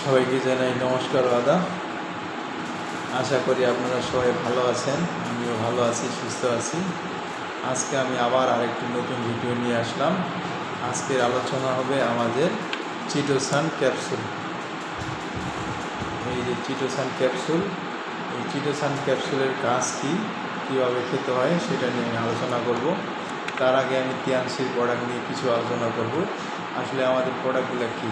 সবাইকে জানাই নমস্কার ও আদাব। আশা করি আপনারা সবাই ভালো আছেন, আমিও ভালো আছি, সুস্থ আছি। আজকে আমি আবার আরেকটি নতুন ভিডিও নিয়ে আসলাম। আজকের আলোচনা হবে আমাদের চিটোসান ক্যাপসুল। এই যে চিটোসান ক্যাপসুল, এই চিটোসান ক্যাপসুলের কাজ কী, কীভাবে খেতে হয় সেটা নিয়ে আমি আলোচনা করব। তার আগে আমি তিয়াংশির প্রোডাক্ট নিয়ে কিছু আলোচনা করব। আসলে আমাদের প্রোডাক্টগুলো কী?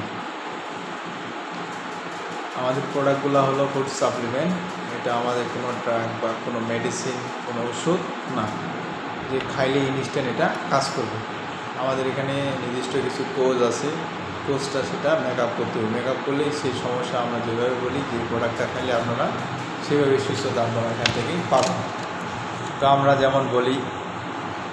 আমাদের প্রোডাক্টগুলো হলো ফুড সাপ্লিমেন্ট। এটা আমাদের কোনো ড্রাগ বা কোনো মেডিসিন, কোনো ওষুধ না যে খাইলে ইনস্ট্যান্ট এটা কাজ করবে। আমাদের এখানে নির্দিষ্ট কিছু কোজ আছে, কোজটা সেটা মেকআপ করতে হবে। মেকআপ করলেই সেই সমস্যা আমরা যেভাবে বলি যে প্রোডাক্টটা খাইলে আপনারা সেভাবে সুস্থতা আপনারা এখান থেকেই পাবেন। তো আমরা যেমন বলি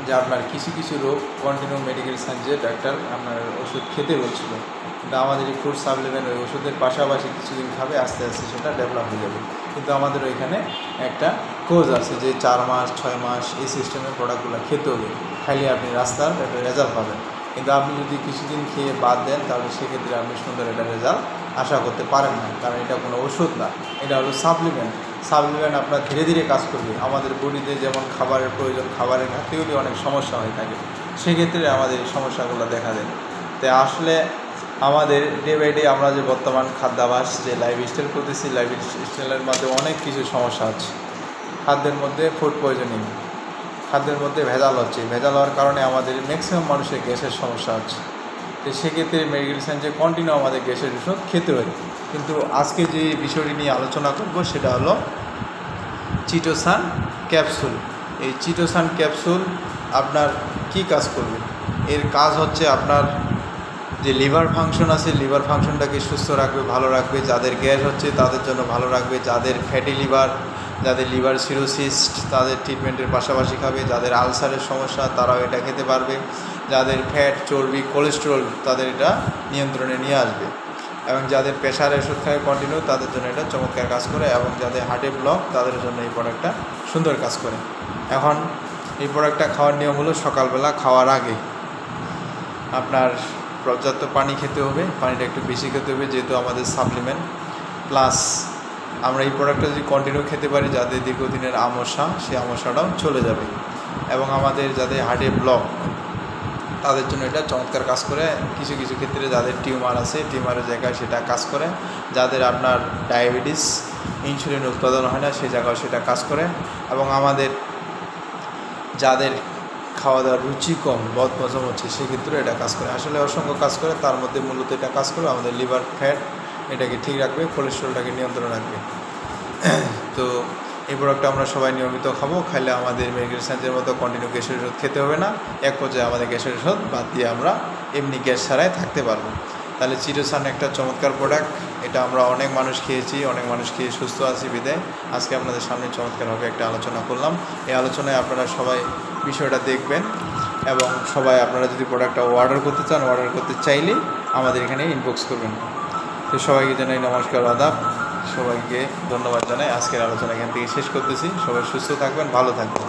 যে আপনার কিছু কিছু রোগ কন্টিনিউ মেডিকেল সায়েন্সে ডাক্তার আপনার ওষুধ খেতে বলছিল, কিন্তু আমাদের এই ফুড সাপ্লিমেন্ট ওই ওষুধের পাশাপাশি কিছুদিন খাবে, আস্তে আস্তে সেটা ডেভেলপ হয়ে যাবে। কিন্তু আমাদের ওইখানে একটা কোজ আছে যে 4 মাস 6 মাস এই সিস্টেমের প্রোডাক্টগুলো খেতে হবে, খাইলে আপনি রাস্তার একটা রেজাল্ট পাবেন। কিন্তু আপনি যদি কিছুদিন খেয়ে বাদ দেন তাহলে সেক্ষেত্রে আপনি সুন্দর একটা রেজাল্ট আশা করতে পারেন না, কারণ এটা কোনো ওষুধ না, এটা হলো সাপ্লিমেন্ট। সাপ্লিমেন্ট আপনার ধীরে ধীরে কাজ করবে। আমাদের বডিতে যেমন খাবারের প্রয়োজন, খাবারের ঘাটতি হলে অনেক সমস্যা হয়ে থাকে, সেক্ষেত্রে আমাদের এই সমস্যাগুলো দেখা দেয়। তাই আসলে আমাদের ডে বাই ডে আমরা যে বর্তমান খাদ্যাভ্যাস যে লাইফস্টাইল করতেছি, লাইফস্টাইলের মধ্যে অনেক কিছু সমস্যা আছে। খাদ্যের মধ্যে ফুড পয়জনিং, খাদ্যের মধ্যে ভেজাল হচ্ছে, ভেজাল হওয়ার কারণে আমাদের ম্যাক্সিমাম মানুষের গ্যাসের সমস্যা হচ্ছে। তো সেক্ষেত্রে মেডিকেল সায়েন্সে কন্টিনিউ আমাদের গ্যাসের ওষুধ খেতে হয়। কিন্তু আজকে যে বিষয়টি নিয়ে আলোচনা করব সেটা হলো চিটোসান ক্যাপসুল। এই চিটোসান ক্যাপসুল আপনার কি কাজ করবে? এর কাজ হচ্ছে আপনার যে লিভার ফাংশন আছে, লিভার ফাংশনটাকে সুস্থ রাখবে, ভালো রাখবে। যাদের গ্যাস হচ্ছে তাদের জন্য ভালো রাখবে। যাদের ফ্যাটি লিভার, যাদের লিভার সিরোসিস, তাদের ট্রিটমেন্টের পাশাপাশি খাবে। যাদের আলসারের সমস্যা তারাও এটা খেতে পারবে। যাদের ফ্যাট, চর্বি, কোলেস্টেরল তাদের এটা নিয়ন্ত্রণে নিয়ে আসবে। এবং যাদের প্রেশারের ওষুধ খায় কন্টিনিউ তাদের জন্য এটা চমৎকার কাজ করে। এবং যাদের হার্টে ব্লক তাদের জন্য এই প্রোডাক্টটা সুন্দর কাজ করে। এখন এই প্রোডাক্টটা খাওয়ার নিয়ম হলো সকালবেলা খাওয়ার আগে আপনার পর্যাপ্ত পানি খেতে হবে। পানিটা একটু বেশি খেতে হবে, যেহেতু আমাদের সাপ্লিমেন্ট। প্লাস আমরা এই প্রোডাক্টটা যদি কন্টিনিউ খেতে পারি, যাদের দীর্ঘদিনের আমসা, সেই আমসাটাও চলে যাবে। এবং আমাদের যাদের হার্টে ব্লক তাদের জন্য এটা চমৎকার কাজ করে। কিছু কিছু ক্ষেত্রে যাদের টিউমার আছে, টিউমারের জায়গায় সেটা কাজ করে। যাদের আপনার ডায়াবেটিস, ইনসুলিন উৎপাদন হয় না, সেই জায়গায় সেটা কাজ করে। এবং আমাদের যাদের খাওয়া দাওয়ার রুচি কম, বদহজম হচ্ছে, সেক্ষেত্রে এটা কাজ করে। আসলে অসংখ্য কাজ করে, তার মধ্যে মূলত এটা কাজ করে আমাদের লিভার ফ্যাট এটাকে ঠিক রাখবে, কোলেস্ট্রলটাকে নিয়ন্ত্রণ রাখবে। তো এই প্রোডাক্টটা আমরা সবাই নিয়মিত খাবো। খাইলে আমাদের মেডিকেল সায়েন্সের মতো কন্টিনিউ গ্যাসের ওষুধ খেতে হবে না। এক পর্যায়ে আমাদের গ্যাসের ওষুধ বাদ দিয়ে আমরা এমনি গ্যাস ছাড়াই থাকতে পারবো। তাহলে চিটোসান একটা চমৎকার প্রোডাক্ট। এটা আমরা অনেক মানুষ খেয়েছি, অনেক মানুষ খেয়ে সুস্থ আছি বিদায় আজকে আপনাদের সামনে চমৎকারভাবে একটা আলোচনা করলাম। এই আলোচনায় আপনারা সবাই বিষয়টা দেখবেন এবং সবাই আপনারা যদি প্রোডাক্টটা অর্ডার করতে চান, অর্ডার করতে চাইলে আমাদের এখানে ইনবক্স করবেন। তো সবাইকে জানাই নমস্কার, আদাব। সবাইকে ধন্যবাদ জানাই। আজকের আলোচনা এখান থেকে শেষ করতেছি। সবাই সুস্থ থাকবেন, ভালো থাকবেন।